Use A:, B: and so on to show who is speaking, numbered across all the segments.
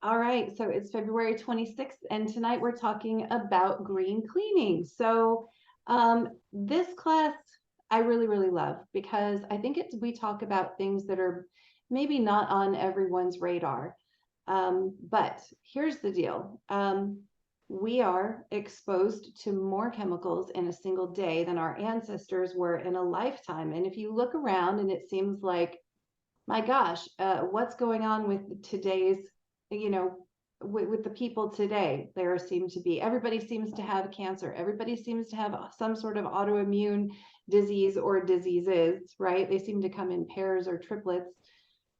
A: All right, so it's February 26th, and tonight we're talking about green cleaning. This class I really, really love because I think we talk about things that are maybe not on everyone's radar. But here's the deal. We are exposed to more chemicals in a single day than our ancestors were in a lifetime. And if you look around and it seems like, my gosh, what's going on with today's, you know, with the people today? Everybody seems to have cancer. Everybody seems to have some sort of autoimmune disease or diseases, right? They seem to come in pairs or triplets.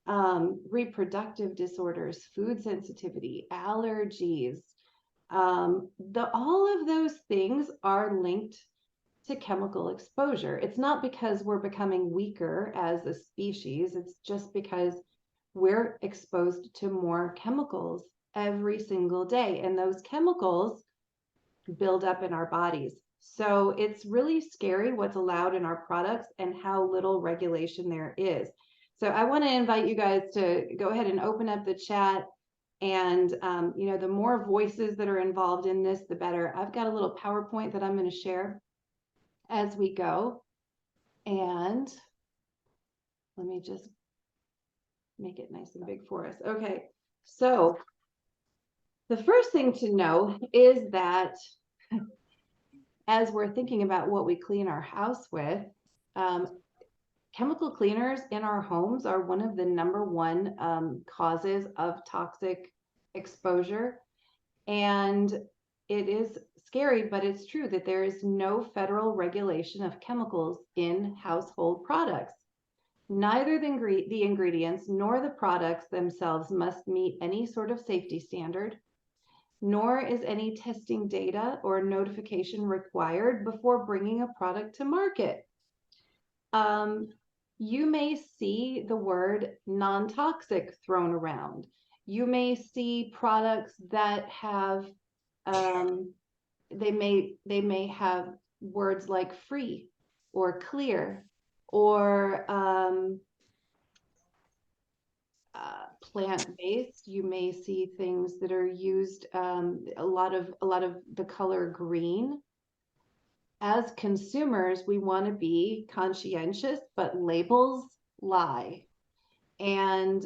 A: Reproductive disorders, food sensitivity, allergies, all of those things are linked to chemical exposure. It's not because we're becoming weaker as a species, it's just because we're exposed to more chemicals every single day, and those chemicals build up in our bodies. So it's really scary what's allowed in our products and how little regulation there is. So I want to invite you guys to go ahead and open up the chat. And, the more voices that are involved in this, the better. I've got a little PowerPoint that I'm going to share as we go. And let me just make it nice and big for us. Okay, so the first thing to know is that as we're thinking about what we clean our house with, chemical cleaners in our homes are one of the number one causes of toxic exposure. And it is scary, but it's true that there is no federal regulation of chemicals in household products. Neither the ingredients nor the products themselves must meet any sort of safety standard, nor is any testing data or notification required before bringing a product to market. You may see the word non-toxic thrown around. You may see products that have, they may have words like free or clear or plant-based. You may see things that are used, a lot of the color green. As consumers, we want to be conscientious, but labels lie. And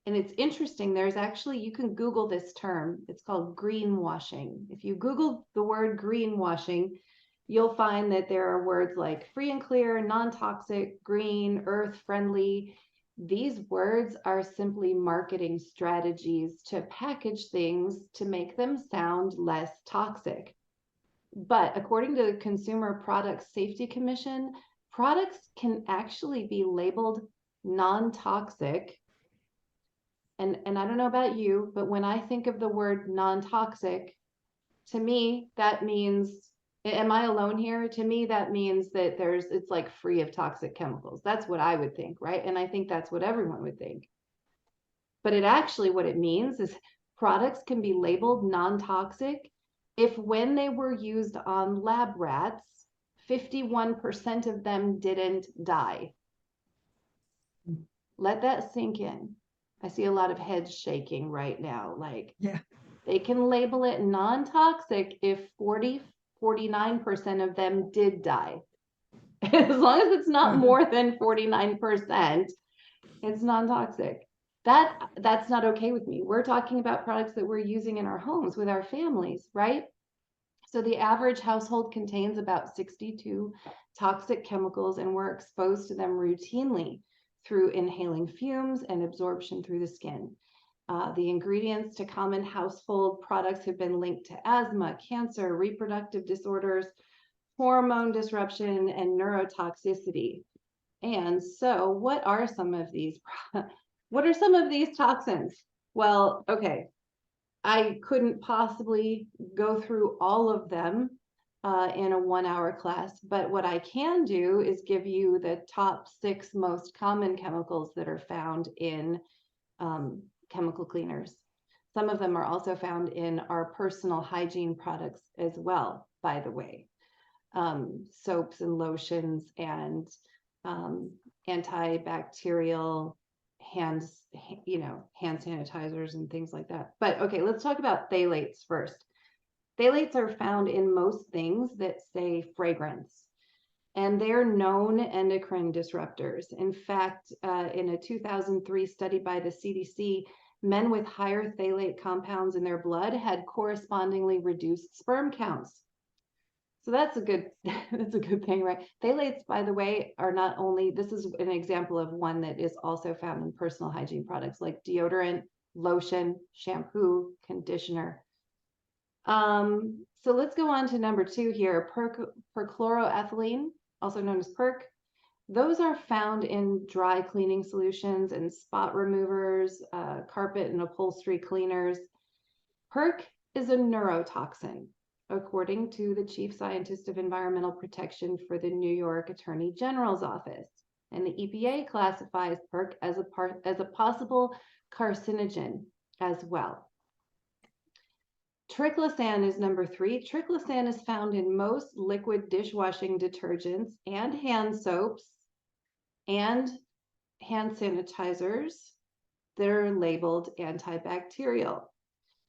A: it's interesting. There's actually, you can Google this term. It's called greenwashing. If you Google the word greenwashing, you'll find that there are words like free and clear, non-toxic, green, earth-friendly. These words are simply marketing strategies to package things to make them sound less toxic. But according to the Consumer Product Safety Commission, products can actually be labeled non-toxic. And I don't know about you, but when I think of the word non-toxic, to me, that means, am I alone here? To me, that means that it's like free of toxic chemicals. That's what I would think, right? And I think that's what everyone would think. But what it means is products can be labeled non-toxic if when they were used on lab rats, 51% of them didn't die. Let that sink in. I see a lot of heads shaking right now. Like, yeah, they can label it non-toxic if 49% of them did die. As long as it's not more than 49%, it's non-toxic. That's not okay with me. We're talking about products that we're using in our homes with our families, right? So the average household contains about 62 toxic chemicals, and we're exposed to them routinely through inhaling fumes and absorption through the skin. The ingredients to common household products have been linked to asthma, cancer, reproductive disorders, hormone disruption, and neurotoxicity. And so what are some of these toxins? Well, okay, I couldn't possibly go through all of them in a 1-hour class, but what I can do is give you the top 6 most common chemicals that are found in chemical cleaners. Some of them are also found in our personal hygiene products as well, by the way. Soaps and lotions and antibacterial hands, hand sanitizers and things like that. But okay, let's talk about phthalates first. Phthalates are found in most things that say fragrance, and they're known endocrine disruptors. In fact, in a 2003 study by the CDC, men with higher phthalate compounds in their blood had correspondingly reduced sperm counts. So that's a good that's a good thing, right? Phthalates, by the way, are not only, this is an example of one that is also found in personal hygiene products like deodorant, lotion, shampoo, conditioner. So let's go on to number 2 here, perchloroethylene, also known as perc. Those are found in dry cleaning solutions and spot removers, carpet and upholstery cleaners. Perc is a neurotoxin, according to the Chief Scientist of Environmental Protection for the New York Attorney General's Office. And the EPA classifies perc as a possible carcinogen as well. Triclosan is number 3. Triclosan is found in most liquid dishwashing detergents and hand soaps and hand sanitizers that are labeled antibacterial.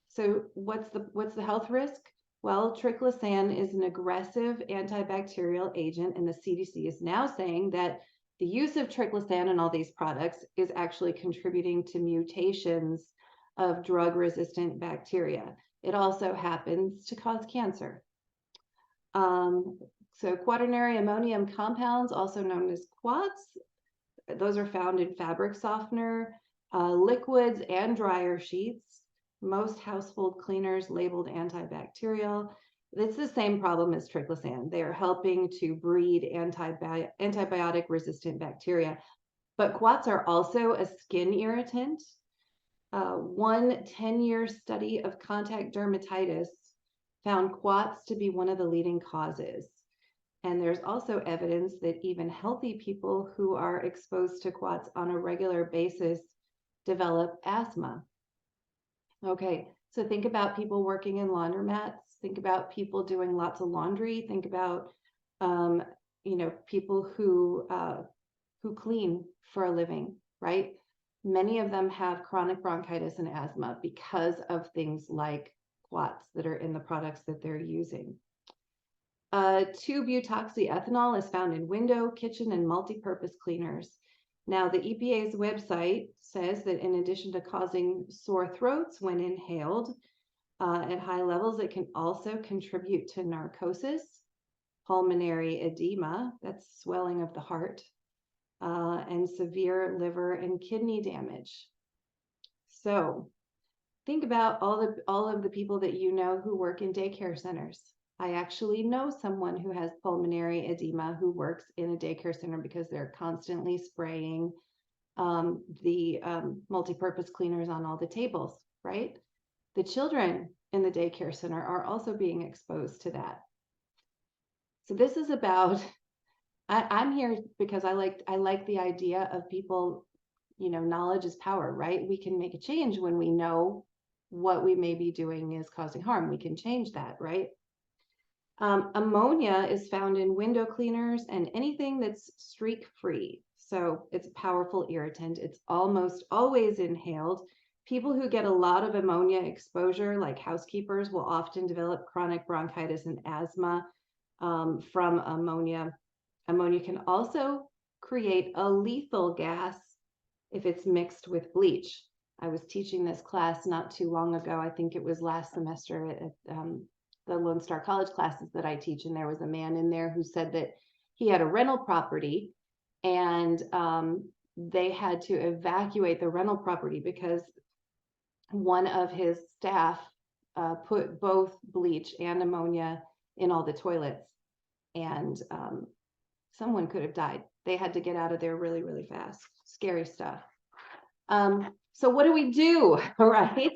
A: So what's the health risk? Well, triclosan is an aggressive antibacterial agent, and the CDC is now saying that the use of triclosan in all these products is actually contributing to mutations of drug-resistant bacteria. It also happens to cause cancer. So quaternary ammonium compounds, also known as quats, those are found in fabric softener, liquids, and dryer sheets. Most household cleaners labeled antibacterial. It's the same problem as triclosan. They are helping to breed antibiotic resistant bacteria. But quats are also a skin irritant. One 10-year study of contact dermatitis found quats to be one of the leading causes. And there's also evidence that even healthy people who are exposed to quats on a regular basis develop asthma. Okay, so think about people working in laundromats. Think about people doing lots of laundry. Think about, people who clean for a living, right? Many of them have chronic bronchitis and asthma because of things like quats that are in the products that they're using. 2-butoxyethanol is found in window, kitchen, and multi-purpose cleaners. Now, the EPA's website says that in addition to causing sore throats when inhaled at high levels, it can also contribute to narcosis, pulmonary edema, that's swelling of the heart, and severe liver and kidney damage. So think about all of the people that you know who work in daycare centers. I actually know someone who has pulmonary edema who works in a daycare center because they're constantly spraying the multi-purpose cleaners on all the tables, right? The children in the daycare center are also being exposed to that. So this is about, I'm here because I like the idea of people, knowledge is power, right? We can make a change when we know what we may be doing is causing harm. We can change that, right? Ammonia is found in window cleaners and anything that's streak-free. So it's a powerful irritant. It's almost always inhaled. People who get a lot of ammonia exposure, like housekeepers, will often develop chronic bronchitis and asthma from ammonia. Ammonia can also create a lethal gas if it's mixed with bleach. I was teaching this class not too long ago. I think it was last semester at the Lone Star College classes that I teach, and there was a man in there who said that he had a rental property, and they had to evacuate the rental property because one of his staff put both bleach and ammonia in all the toilets, and someone could have died. They had to get out of there really, really fast. Scary stuff. So what do we do, right?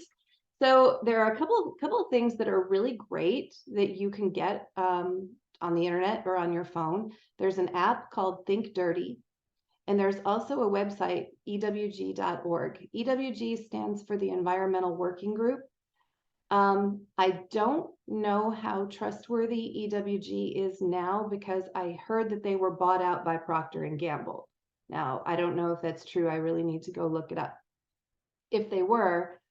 A: So there are a couple of things that are really great that you can get on the internet or on your phone. There's an app called Think Dirty, and there's also a website, ewg.org. EWG stands for the Environmental Working Group. I don't know how trustworthy EWG is now because I heard that they were bought out by Procter & Gamble. Now, I don't know if that's true. I really need to go look it up. If they were,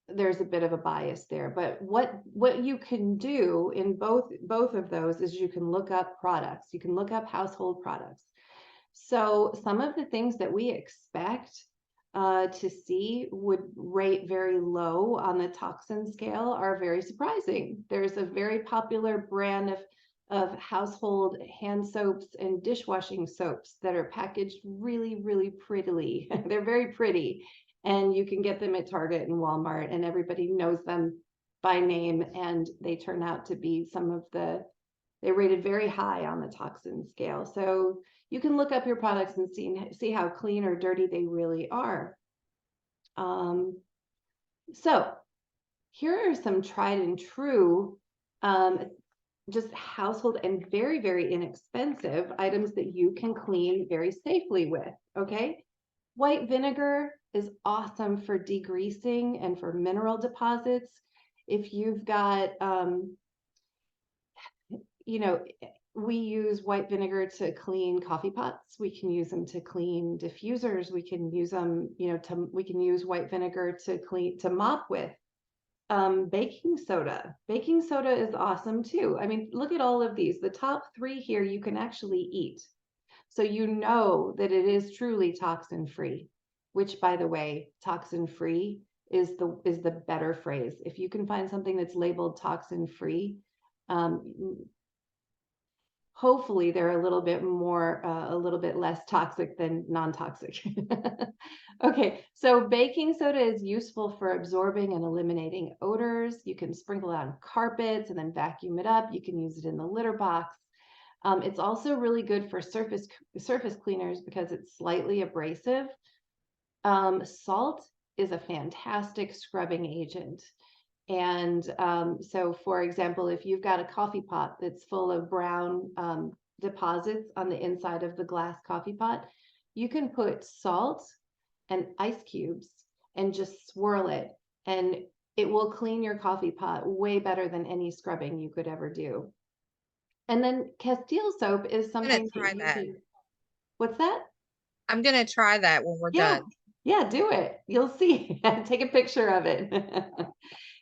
A: there's a bit of a bias there. But what you can do in both of those is you can look up products. You can look up household products. So some of the things that we expect to see would rate very low on the toxin scale are very surprising. There's a very popular brand of household hand soaps and dishwashing soaps that are packaged really, really prettily. They're very pretty, and you can get them at Target and Walmart, and everybody knows them by name, and they turn out to be they're rated very high on the toxin scale. So you can look up your products and see how clean or dirty they really are. So here are some tried and true, just household and very, very inexpensive items that you can clean very safely with, okay? White vinegar is awesome for degreasing and for mineral deposits. If you've got, we use white vinegar to clean coffee pots. We can use them to clean diffusers. We can use them, we can use white vinegar to mop with. Baking soda. Baking soda is awesome too. I mean, look at all of these. The top 3 here you can actually eat. So you know that it is truly toxin free, which, by the way, toxin free is the better phrase. If you can find something that's labeled toxin free, hopefully they're a little bit less toxic than non-toxic. Okay, so baking soda is useful for absorbing and eliminating odors. You can sprinkle it on carpets and then vacuum it up. You can use it in the litter box. It's also really good for surface cleaners because it's slightly abrasive. Salt is a fantastic scrubbing agent. And so, for example, if you've got a coffee pot that's full of brown deposits on the inside of the glass coffee pot, you can put salt and ice cubes and just swirl it, and it will clean your coffee pot way better than any scrubbing you could ever do. And then Castile soap is something
B: try that.
A: What's that?
B: I'm gonna try that when we're done.
A: Yeah, do it. You'll see. Take a picture of it.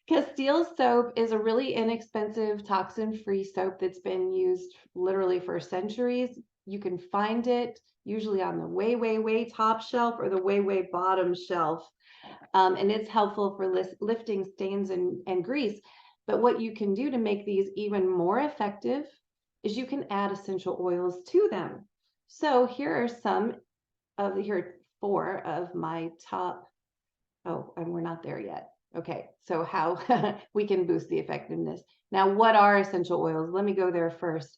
A: Castile soap is a really inexpensive toxin-free soap that's been used literally for centuries. You can find it usually on the way, way, way top shelf or the way, way bottom shelf. And it's helpful for lifting stains and grease. But what you can do to make these even more effective is you can add essential oils to them. So here are 4 of my top. Oh, and we're not there yet. Okay, so how we can boost the effectiveness. Now, what are essential oils? Let me go there first.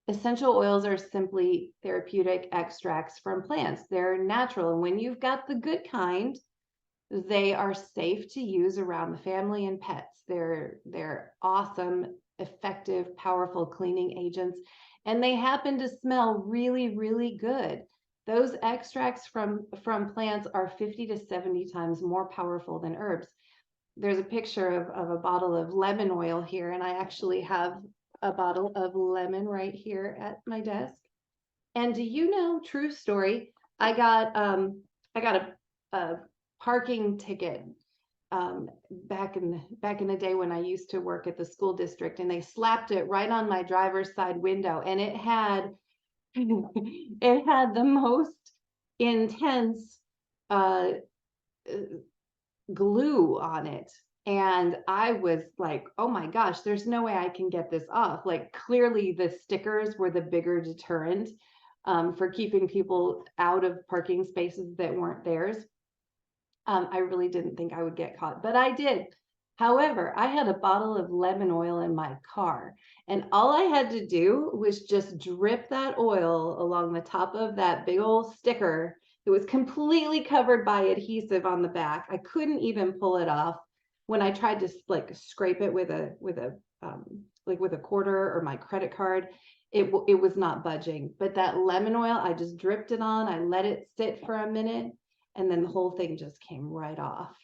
A: Essential oils are simply therapeutic extracts from plants. They're natural, and when you've got the good kind, they are safe to use around the family and pets. They're awesome, effective, powerful cleaning agents, and they happen to smell really, really good. Those extracts from plants are 50 to 70 times more powerful than herbs. There's a picture of a bottle of lemon oil here, and I actually have a bottle of lemon right here at my desk. And do you know, true story, I got a parking ticket back in the day when I used to work at the school district, and they slapped it right on my driver's side window, and it had it had the most intense glue on it. And I was like, oh my gosh, there's no way I can get this off. Like, clearly the stickers were the bigger deterrent for keeping people out of parking spaces that weren't theirs. I really didn't think I would get caught, but I did. However, I had a bottle of lemon oil in my car, and all I had to do was just drip that oil along the top of that big old sticker. It was completely covered by adhesive on the back. I couldn't even pull it off. When I tried to like scrape it with a quarter or my credit card, it was not budging. But that lemon oil, I just dripped it on. I let it sit for a minute, and then the whole thing just came right off.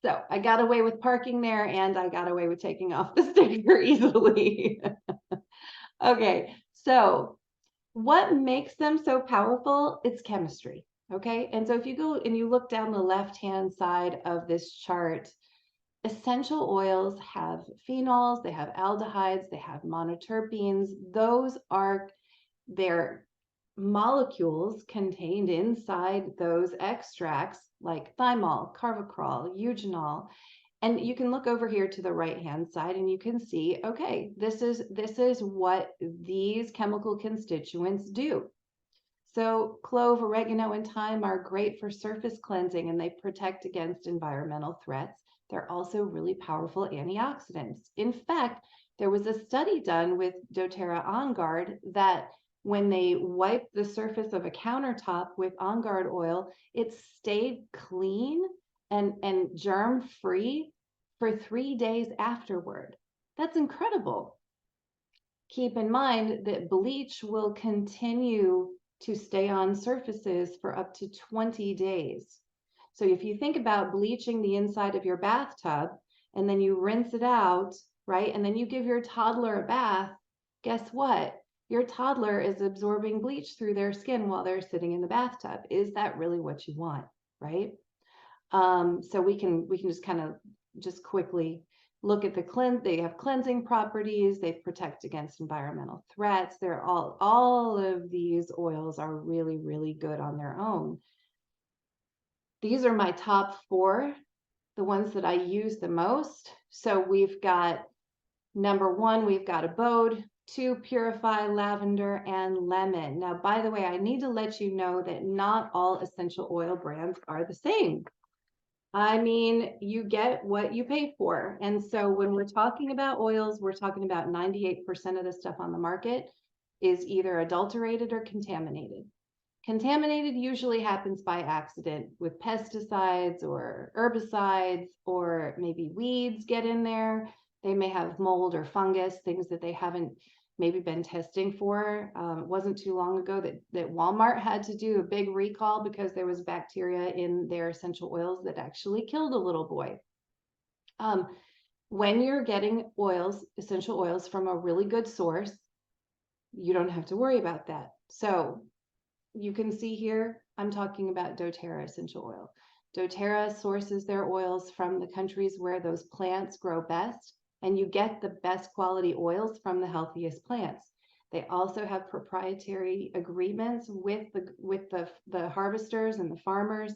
A: So I got away with parking there, and I got away with taking off the sticker easily. Okay, so What makes them so powerful? It's chemistry. Okay. And so if you go and you look down the left-hand side of this chart, essential oils have phenols, they have aldehydes, they have monoterpenes. Those are their molecules contained inside those extracts, like thymol, carvacrol, eugenol. And you can look over here to the right hand side and you can see, okay, this is what these chemical constituents do. So clove, oregano, and thyme are great for surface cleansing and they protect against environmental threats. They're also really powerful antioxidants. In fact, there was a study done with doTERRA On Guard that when they wiped the surface of a countertop with On Guard oil, it stayed clean and germ-free for 3 days afterward. That's incredible. Keep in mind that bleach will continue to stay on surfaces for up to 20 days. So if you think about bleaching the inside of your bathtub and then you rinse it out, right? And then you give your toddler a bath, guess what? Your toddler is absorbing bleach through their skin while they're sitting in the bathtub. Is that really what you want, right? So we can just kind of just quickly look at they have cleansing properties, they protect against environmental threats. They're all of these oils are really, really good on their own. These are my top 4, the ones that I use the most. So we've got number 1, we've got Abode, 2, Purify, Lavender, and Lemon. Now, by the way, I need to let you know that not all essential oil brands are the same. I mean, you get what you pay for. And so when we're talking about oils, we're talking about 98% of the stuff on the market is either adulterated or contaminated. Contaminated usually happens by accident with pesticides or herbicides, or maybe weeds get in there. They may have mold or fungus, things that they haven't maybe been testing for. It wasn't too long ago that Walmart had to do a big recall because there was bacteria in their essential oils that actually killed a little boy. When you're getting essential oils from a really good source, you don't have to worry about that. So you can see here, I'm talking about doTERRA essential oil. doTERRA sources their oils from the countries where those plants grow best, and you get the best quality oils from the healthiest plants. They also have proprietary agreements with the harvesters and the farmers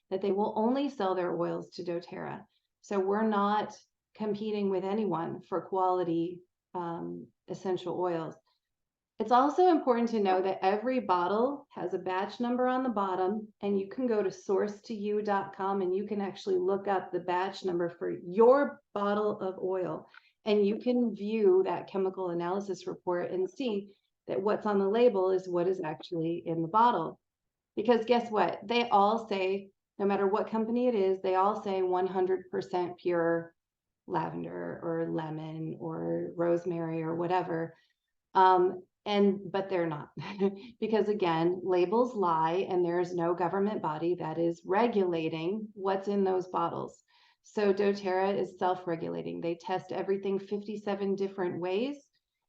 A: that they will only sell their oils to doTERRA. So we're not competing with anyone for quality essential oils. It's also important to know that every bottle has a batch number on the bottom, and you can go to sourcetoyou.com and you can actually look up the batch number for your bottle of oil, and you can view that chemical analysis report and see that what's on the label is what is actually in the bottle. Because guess what? They all say, no matter what company it is, they all say 100% pure lavender or lemon or rosemary or whatever. But they're not because again, labels lie and there's no government body that is regulating what's in those bottles. So doTERRA is self-regulating. They test everything 57 different ways.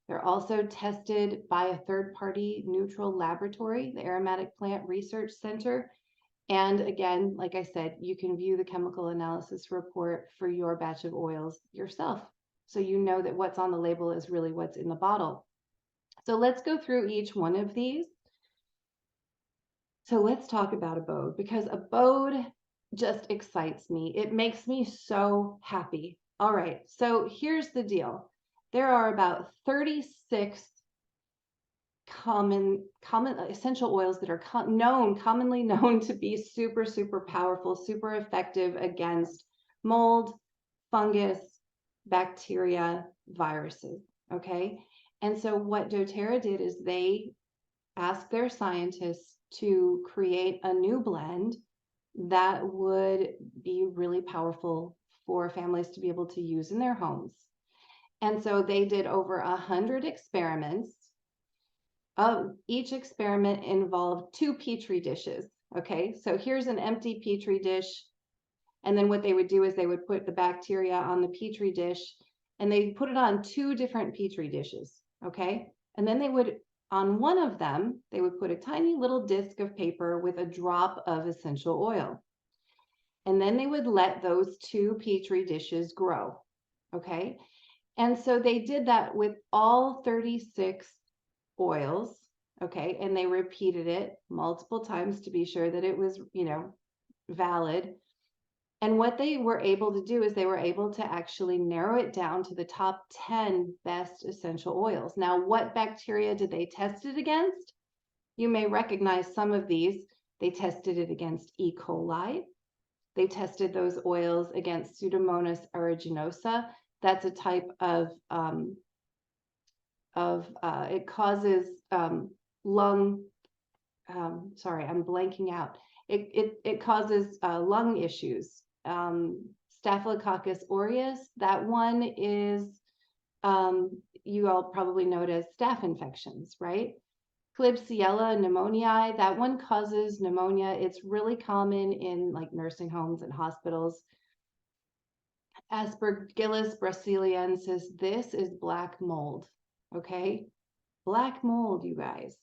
A: They're also tested by a third-party neutral laboratory, the Aromatic Plant Research Center. And again, like I said, you can view the chemical analysis report for your batch of oils yourself. So you know that what's on the label is really what's in the bottle. So let's go through each one of these. So let's talk about Abode, because Abode just excites me. It makes me so happy. All right, so here's the deal. There are about 36 common essential oils that are commonly known to be super, super powerful, super effective against mold, fungus, bacteria, viruses, okay? And so what doTERRA did is they asked their scientists to create a new blend that would be really powerful for families to be able to use in their homes. And so they did over 100 experiments. Each experiment involved 2 petri dishes. Okay, so here's an empty petri dish. And then what they would do is they would put the bacteria on the petri dish and they put it on 2 different petri dishes. Okay, and then they would On one of them, they would put a tiny little disc of paper with a drop of essential oil. And then they would let those 2 Petri dishes grow. Okay. And so they did that with all 36 oils. Okay. And they repeated it multiple times to be sure that it was, valid. And what they were able to do is they were able to actually narrow it down to the top 10 best essential oils. Now, what bacteria did they test it against? You may recognize some of these. They tested it against E. coli. They tested those oils against Pseudomonas aeruginosa. That's a type of it causes lung. Sorry, I'm blanking out. It causes lung issues. Staphylococcus aureus. That one is you all probably know it as staph infections, right? Klebsiella pneumoniae, that one causes pneumonia. It's really common in like nursing homes and hospitals. Aspergillus brasiliensis, this is black mold, okay? Black mold, you guys.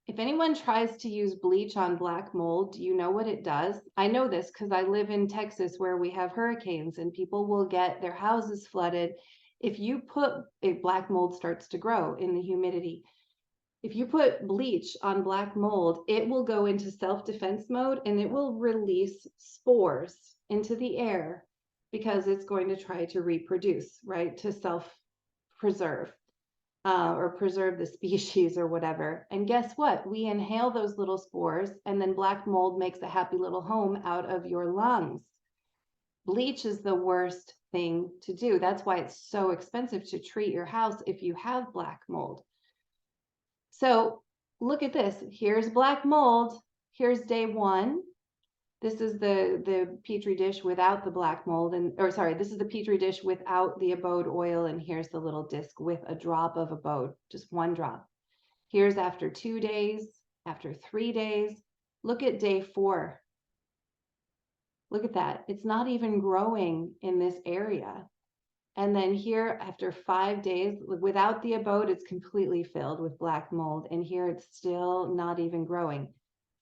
A: If anyone tries to use bleach on black mold, do you know what it does? I know this because I live in Texas where we have hurricanes and people will get their houses flooded. If you put, black mold starts to grow in the humidity. If you put bleach on black mold, it will go into self-defense mode and it will release spores into the air because it's going to try to reproduce, right? To self-preserve or preserve the species or whatever. And guess what? We inhale those little spores and then black mold makes a happy little home out of your lungs. Bleach is the worst thing to do. That's why it's so expensive to treat your house if you have black mold. So look at this. Here's black mold. Here's day 1. This is the Petri dish without the black mold. This is the Petri dish without the Abode oil. And here's the little disc with a drop of Abode, just 1 drop. Here's after 2 days, after 3 days. Look at day 4. Look at that. It's not even growing in this area. And then here, after 5 days, without the Abode, it's completely filled with black mold. And here it's still not even growing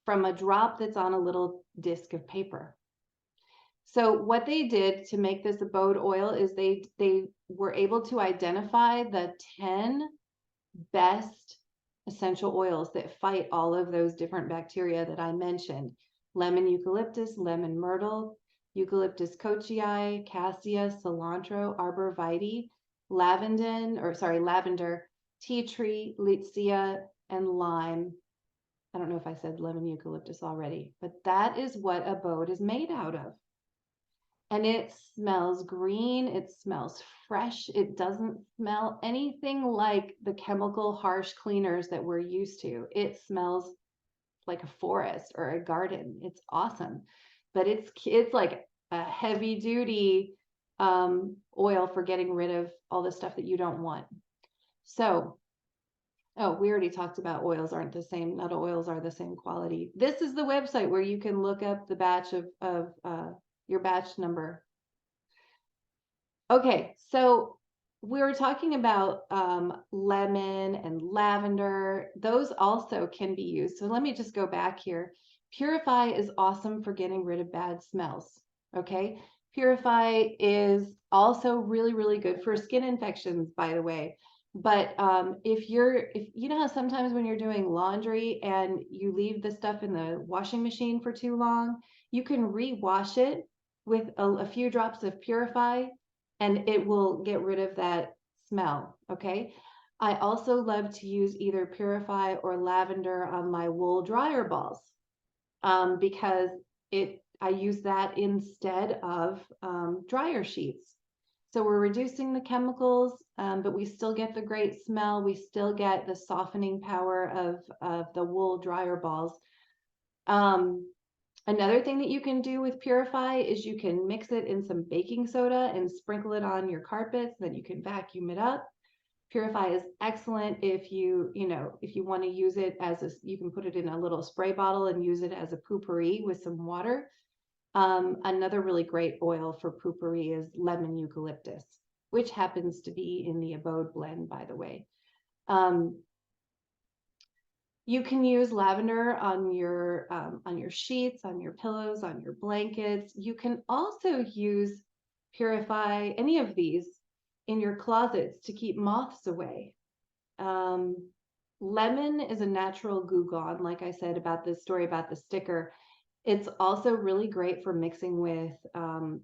A: from a drop that's on a little disc of paper. So what they did to make this Abode oil is they were able to identify the 10 best essential oils that fight all of those different bacteria that I mentioned. Lemon eucalyptus, lemon myrtle, Eucalyptus cochii, cassia, cilantro, arborvitae, lavender, tea tree, litsea, and lime. I don't know if I said lemon eucalyptus already, but that is what Abode is made out of. And it smells green, it smells fresh, it doesn't smell anything like the chemical harsh cleaners that we're used to. It smells like a forest or a garden. It's awesome. But it's like a heavy duty oil for getting rid of all the stuff that you don't want. So, we already talked about oils aren't the same. Not all oils are the same quality. This is the website where you can look up the batch of your batch number. Okay, so we were talking about lemon and lavender. Those also can be used. So let me just go back here. Purify is awesome for getting rid of bad smells. Okay, Purify is also really, really good for skin infections, by the way. But if you know how sometimes when you're doing laundry and you leave the stuff in the washing machine for too long, you can rewash it with a few drops of Purify and it will get rid of that smell. Okay. I also love to use either Purify or lavender on my wool dryer balls because I use that instead of dryer sheets. So we're reducing the chemicals, but we still get the great smell. We still get the softening power of the wool dryer balls. Another thing that you can do with Purify is you can mix it in some baking soda and sprinkle it on your carpets, then you can vacuum it up. Purify is excellent if you want to use it you can put it in a little spray bottle and use it as a potpourri with some water. Another really great oil for potpourri is lemon eucalyptus, which happens to be in the Abode blend, by the way. You can use lavender on your sheets, on your pillows, on your blankets. You can also use Purify, any of these, in your closets to keep moths away. Lemon is a natural goo gone, like I said about this story about the sticker. It's also really great for mixing with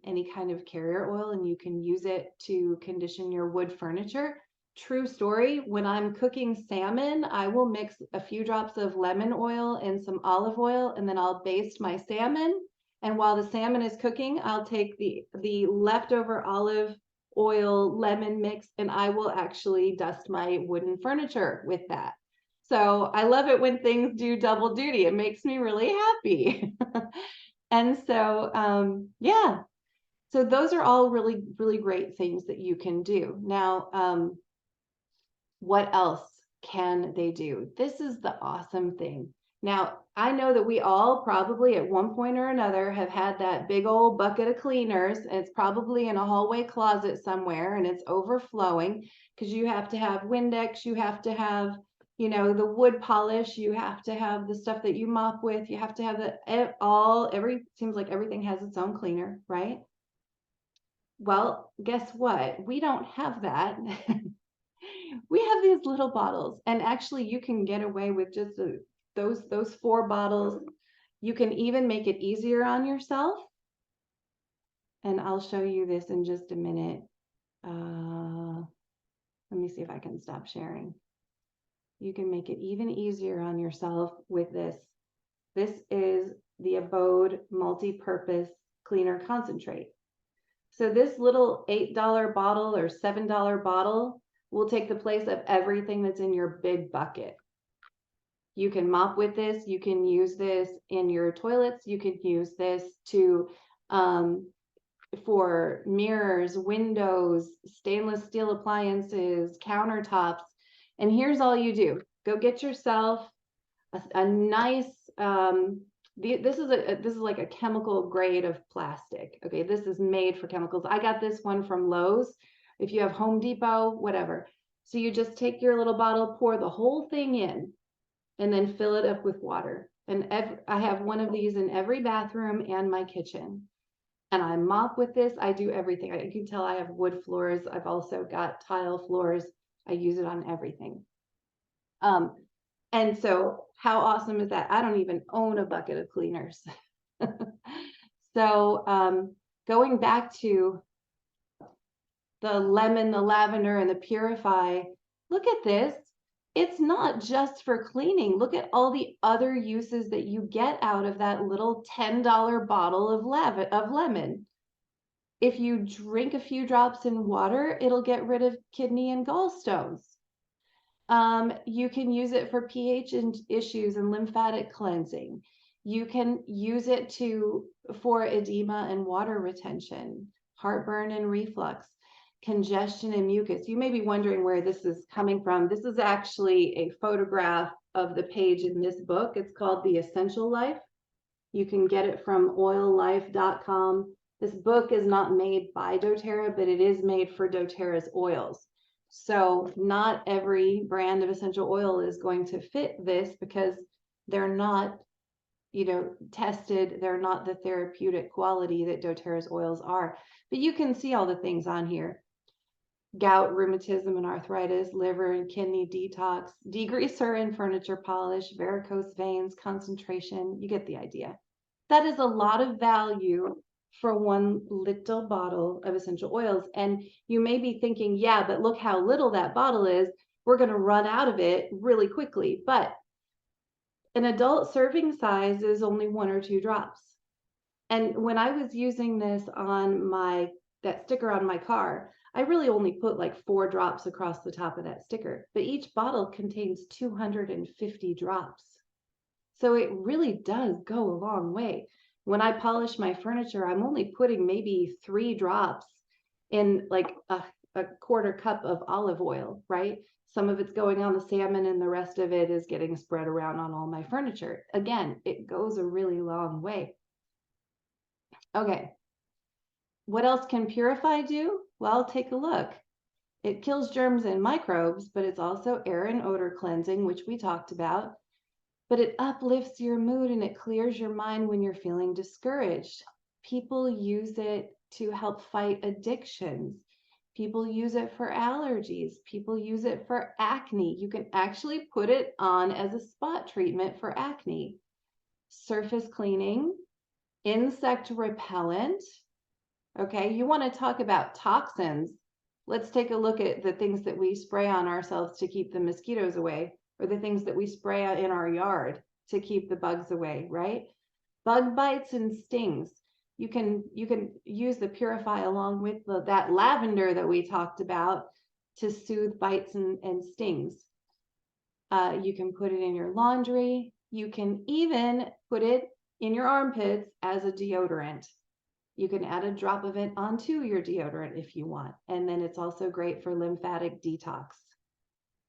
A: any kind of carrier oil, and you can use it to condition your wood furniture. True story, when I'm cooking salmon, I will mix a few drops of lemon oil and some olive oil, and then I'll baste my salmon. And while the salmon is cooking, I'll take the leftover olive oil lemon mix, and I will actually dust my wooden furniture with that. So I love it when things do double duty. It makes me really happy. And so, yeah, so those are all really, really great things that you can do. Now, what else can they do? This is the awesome thing. Now, I know that we all probably at one point or another have had that big old bucket of cleaners, and it's probably in a hallway closet somewhere, and it's overflowing because you have to have Windex, you have to have, you know, the wood polish, you have to have the stuff that you mop with, you have to have seems like everything has its own cleaner, right? Well, guess what? We don't have that. We have these little bottles, and actually you can get away with just those 4 bottles. You can even make it easier on yourself, and I'll show you this in just a minute. Let me see if I can stop sharing. You can make it even easier on yourself with this. This is the Abode multi-purpose cleaner concentrate. So this little $8 bottle or $7 bottle will take the place of everything that's in your big bucket. You can mop with this. You can use this in your toilets. You can use this to for mirrors, windows, stainless steel appliances, countertops. And here's all you do. Go get yourself a nice this is like a chemical grade of plastic. Okay, this is made for chemicals. I got this one from Lowe's. If you have Home Depot, whatever. So you just take your little bottle, pour the whole thing in, and then fill it up with water. And I have one of these in every bathroom and my kitchen. And I mop with this. I do everything. You can tell I have wood floors. I've also got tile floors. I use it on everything. And so how awesome is that? I don't even own a bucket of cleaners. So going back to the lemon, the lavender, and the Purify, look at this. It's not just for cleaning. Look at all the other uses that you get out of that little $10 bottle of lemon. If you drink a few drops in water, it'll get rid of kidney and gallstones. You can use it for pH issues and lymphatic cleansing. You can use it for edema and water retention, heartburn and reflux, congestion and mucus. You may be wondering where this is coming from. This is actually a photograph of the page in this book. It's called The Essential Life. You can get it from oillife.com. This book is not made by doTERRA, but it is made for doTERRA's oils. So not every brand of essential oil is going to fit this because they're not, tested. They're not the therapeutic quality that doTERRA's oils are. But you can see all the things on here. Gout, rheumatism and arthritis, liver and kidney detox, degreaser and furniture polish, varicose veins, concentration. You get the idea. That is a lot of value for one little bottle of essential oils. And you may be thinking, yeah, but look how little that bottle is. We're going to run out of it really quickly. But an adult serving size is only 1 or 2 drops. And when I was using this on that sticker on my car, I really only put like 4 drops across the top of that sticker, but each bottle contains 250 drops. So it really does go a long way. When I polish my furniture, I'm only putting maybe 3 drops in like a 1/4 cup of olive oil, right? Some of it's going on the salmon and the rest of it is getting spread around on all my furniture. Again, it goes a really long way. Okay. What else can Purify do? Well, take a look. It kills germs and microbes, but it's also air and odor cleansing, which we talked about. but it uplifts your mood and it clears your mind when you're feeling discouraged. People use it to help fight addictions. People use it for allergies. People use it for acne. You can actually put it on as a spot treatment for acne. Surface cleaning, insect repellent. Okay, you want to talk about toxins. Let's take a look at the things that we spray on ourselves to keep the mosquitoes away, or the things that we spray out in our yard to keep the bugs away, right? Bug bites and stings. You can use the Purify along with that lavender that we talked about to soothe bites and stings. You can put it in your laundry. You can even put it in your armpits as a deodorant. You can add a drop of it onto your deodorant if you want. And then it's also great for lymphatic detox.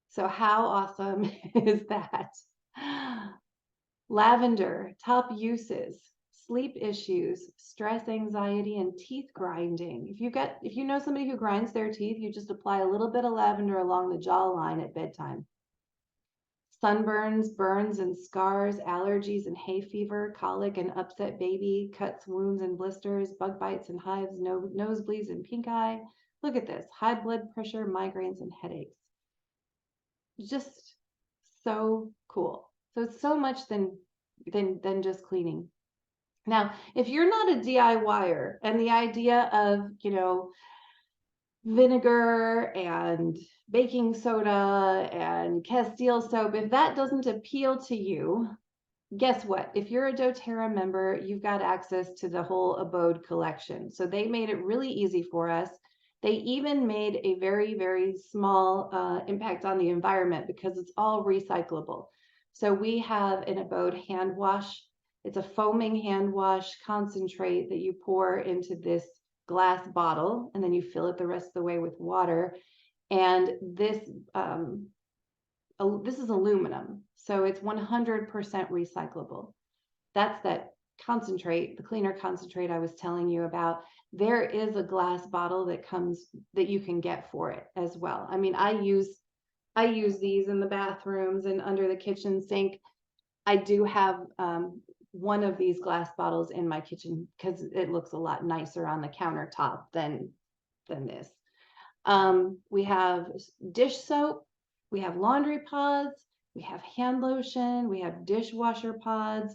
A: So how awesome is that? Lavender, top uses: sleep issues, stress, anxiety, and teeth grinding. If you know somebody who grinds their teeth, you just apply a little bit of lavender along the jawline at bedtime. Sunburns, burns and scars, allergies and hay fever, colic and upset baby, cuts, wounds and blisters, bug bites and hives, nosebleeds and pink eye. Look at this: high blood pressure, migraines, and headaches. Just so cool. So it's so much than just cleaning. Now, if you're not a DIYer and the idea of, vinegar and baking soda and Castile soap, if that doesn't appeal to you, guess what? If you're a doTERRA member, you've got access to the whole Abode collection. So they made it really easy for us. They even made a very, very small impact on the environment because it's all recyclable. So we have an Abode hand wash. It's a foaming hand wash concentrate that you pour into this glass bottle, and then you fill it the rest of the way with water. And this is aluminum, so it's 100% recyclable. That's that concentrate, the cleaner concentrate I was telling you about. There is a glass bottle that you can get for it as well. I mean, I use these in the bathrooms and under the kitchen sink. I do have one of these glass bottles in my kitchen because it looks a lot nicer on the countertop than this. We have dish soap, we have laundry pods, we have hand lotion, we have dishwasher pods.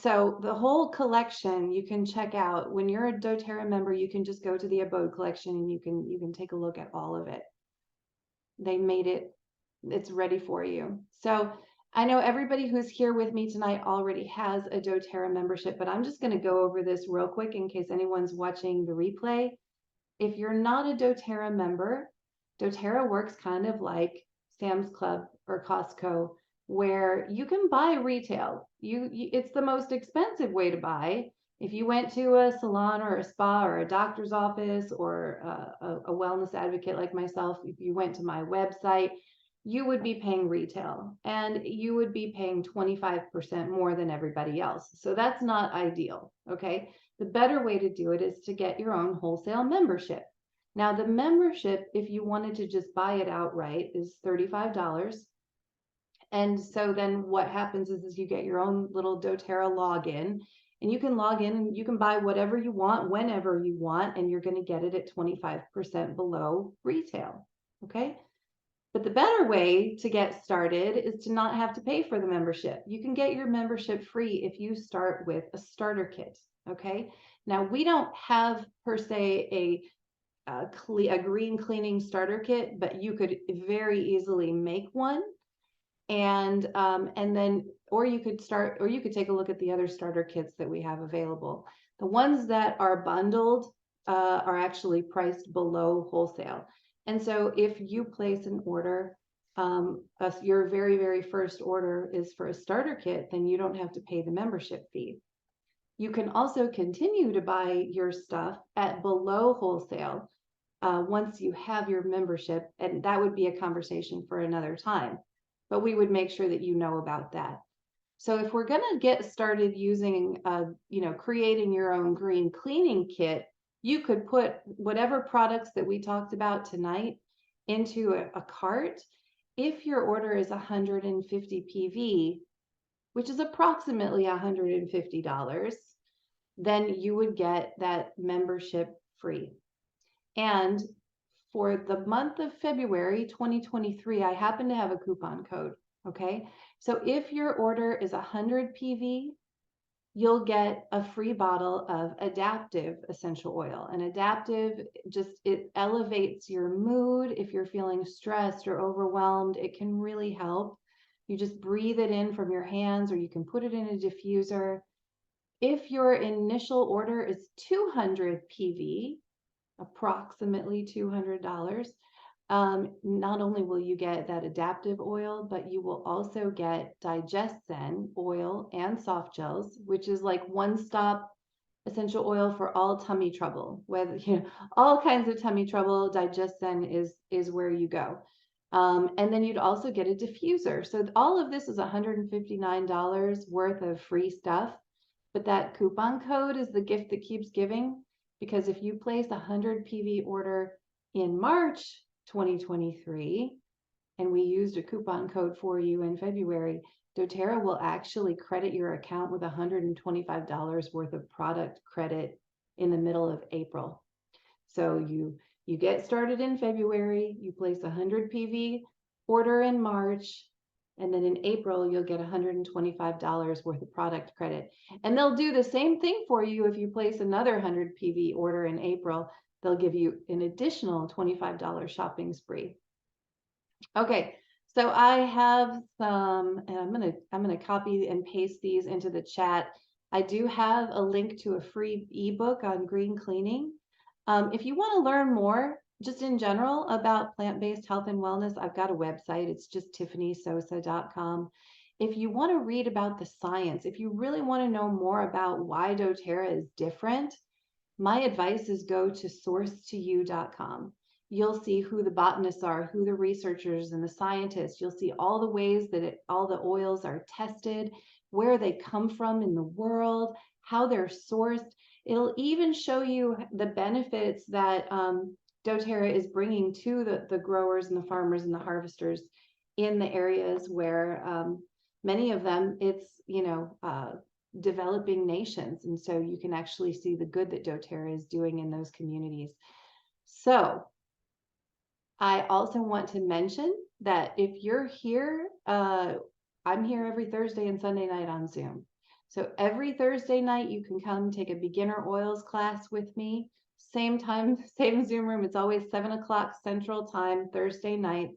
A: So the whole collection you can check out. When you're a doTERRA member, you can just go to the Abode collection and you can take a look at all of it. They made it's ready for you. So I know everybody who's here with me tonight already has a doTERRA membership, but I'm just going to go over this real quick in case anyone's watching the replay. If you're not a doTERRA member, doTERRA works kind of like Sam's Club or Costco, where you can buy retail. It's the most expensive way to buy. If you went to a salon or a spa or a doctor's office or a wellness advocate like myself, if you went to my website, you would be paying retail and you would be paying 25% more than everybody else. So that's not ideal, okay? The better way to do it is to get your own wholesale membership. Now, the membership, if you wanted to just buy it outright, is $35. And so then what happens is you get your own little doTERRA login, and you can log in and you can buy whatever you want, whenever you want, and you're going to get it at 25% below retail, okay? But the better way to get started is to not have to pay for the membership. You can get your membership free if you start with a starter kit, okay? Now, we don't have per se a green cleaning starter kit, but you could very easily make one. And then, or you could take a look at the other starter kits that we have available. The ones that are bundled are actually priced below wholesale. And so if you place an order, your very, very first order is for a starter kit, then you don't have to pay the membership fee. You can also continue to buy your stuff at below wholesale once you have your membership, and that would be a conversation for another time. But we would make sure that you know about that. So if we're going to get started using, creating your own green cleaning kit, you could put whatever products that we talked about tonight into a cart. If your order is 150 PV, which is approximately $150, then you would get that membership free. And for the month of February 2023, I happen to have a coupon code. Okay. So if your order is 100 PV, you'll get a free bottle of adaptive essential oil. And adaptive, just it elevates your mood. If you're feeling stressed or overwhelmed, it can really help. You just breathe it in from your hands, or you can put it in a diffuser. If your initial order is 200 PV, approximately $200, not only will you get that adaptive oil, but you will also get DigestZen oil and soft gels, which is like one-stop essential oil for all tummy trouble. Whether all kinds of tummy trouble, DigestZen is where you go. And then you'd also get a diffuser. So all of this is $159 worth of free stuff, but that coupon code is the gift that keeps giving, because if you place a 100 PV order in March 2023, and we used a coupon code for you in February, doTERRA will actually credit your account with $125 worth of product credit in the middle of April. So you get started in February, you place a 100 PV order in March, and then in April, you'll get $125 worth of product credit. And they'll do the same thing for you if you place another 100 PV order in April. They'll give you an additional $25 shopping spree. Okay, so I have some, and I'm gonna copy and paste these into the chat. I do have a link to a free ebook on green cleaning. If you want to learn more, just in general, about plant-based health and wellness, I've got a website. It's just tiffanysosa.com. If you want to read about the science, if you really want to know more about why doTERRA is different, my advice is go to source2you.com. You'll see who the botanists are, who the researchers and the scientists. You'll see all the ways that all the oils are tested, where they come from in the world, how they're sourced. It'll even show you the benefits that doTERRA is bringing to the growers and the farmers and the harvesters in the areas where many of them it's developing nations, and so you can actually see the good that doTERRA is doing in those communities. So I also want to mention that if you're here, I'm here every Thursday and Sunday night on Zoom. So every Thursday night, you can come take a beginner oils class with me. Same time, same Zoom room. It's always 7 o'clock Central Time, Thursday nights.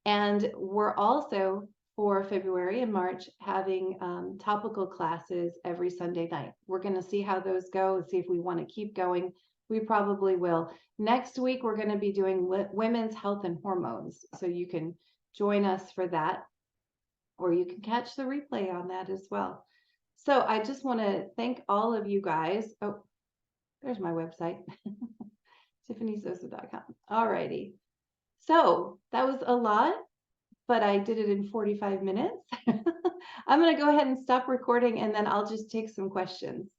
A: And we're also, for February and March, having topical classes every Sunday night. We're going to see how those go and see if we want to keep going. We probably will. Next week, we're going to be doing women's health and hormones. So you can join us for that, or you can catch the replay on that as well. So I just want to thank all of you guys. Oh, there's my website, tiffanysosa.com. All righty. So that was a lot, but I did it in 45 minutes. I'm going to go ahead and stop recording, and then I'll just take some questions.